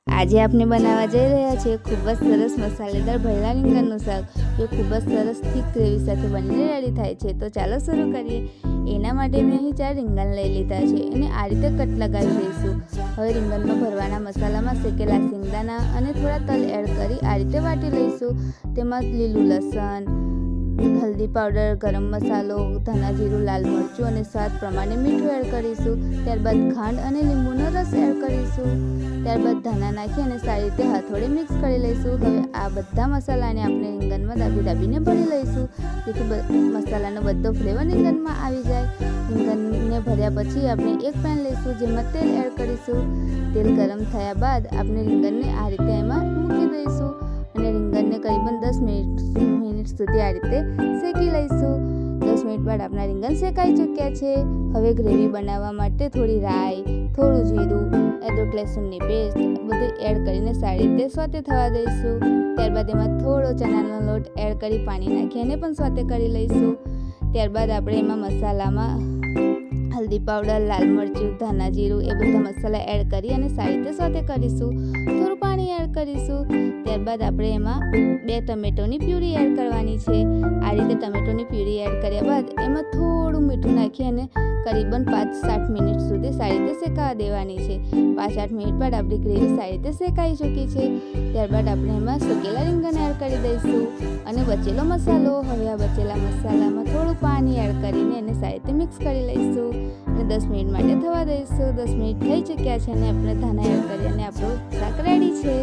આજે આપણે બનાવવા જઈ રહ્યા છીએ ખૂબ જ સરસ મસાલેદાર ભરેલા રીંગણનું શાક, જે ખૂબ જ સરસ થીક ગ્રેવી સાથે બનીને રેડી થાય છે। તો ચાલો શરૂ કરીએ। એના માટે મેં અહીં 4 રીંગણ લઈ લીધા છે અને આ રીતે કટ લગાવી દઈશું। હવે રીંગણમાં ભરવાના મસાલામાં શેકેલા સિંગદાણા અને થોડા તલ એડ કરી આ રીતે વાટી લઈશું। તેમાં લીલું લસણ, હલ્દી પાવડર, ગરમ મસાલો, ધાણા જીરું, લાલ મરચું અને સ્વાદ પ્રમાણે મીઠું એડ કરીશું। ત્યારબાદ ખાંડ અને લીંબુનો રસ એડ કરીશું। ત્યારબાદ ધાણા નાખી અને સારી રીતે હાથોડે મિક્સ કરી લઈશું। હવે આ બધા મસાલાને આપણે રીંગણમાં દાબીને ભરી લઈશું, જેથી મસાલાનો બધો ફ્લેવર રીંગણમાં આવી જાય। રીંગણને ભર્યા પછી આપણે એક પેન લઈશું, જેમાં તેલ એડ કરીશું। તેલ ગરમ થયા બાદ આપણે રીંગણને આ રીતે એમાં મૂકી દઈશું અને રીંગણને કરીબન 10 મિનિટ સુધી આ રીતે શેકી લઈશું। 10 મિનિટ બાદ આપણા રીંગણ શેકાઈ ચૂક્યા છે। હવે ગ્રેવી બનાવવા માટે થોડી રાઈ, થોડું જીરું, અદરક લસણની પેસ્ટ બધું એડ કરીને સારી રીતે સોતે થવા દઈશું। ત્યારબાદ એમાં થોડો ચણાનો લોટ એડ કરી પાણી નાખી એને પણ સોતે કરી લઈશું। ત્યારબાદ આપણે એમાં મસાલામાં હલ્દી પાવડર, લાલ મરચું, ધાણા જીરું એ બધા મસાલા એડ કરી અને સારી રીતે સોતે કરીશું। થોડું પાણી એડ કરીશું। ત્યારબાદ આપણે એમાં 2 ટમેટોની પ્યુરી એડ કરવાની છે। આ રીતે ટમેટોની પ્યુરી એડ કર્યા બાદ એમાં થોડું મીઠું નાખી અને કરીબન 5-7 મિનિટ સુધી સારી રીતે શેકાવા દેવાની છે। 5-8 મિનિટ બાદ આપણી ગ્રેવી સારી રીતે શેકાઈ ચૂકી છે। ત્યારબાદ આપણે એમાં શેકેલા રીંગણ એડ કરી દઈશું અને બચેલો મસાલો। હવે આ બચેલા મસાલામાં થોડું પાણી એડ કરીને એને સારી રીતે મિક્સ કરી લઈશું અને 10 મિનિટ માટે થવા દઈશું। 10 મિનિટ થઈ ચૂક્યા છે અને આપણે ધાણા એડ કરી અને આપણું શાક રેડી છે।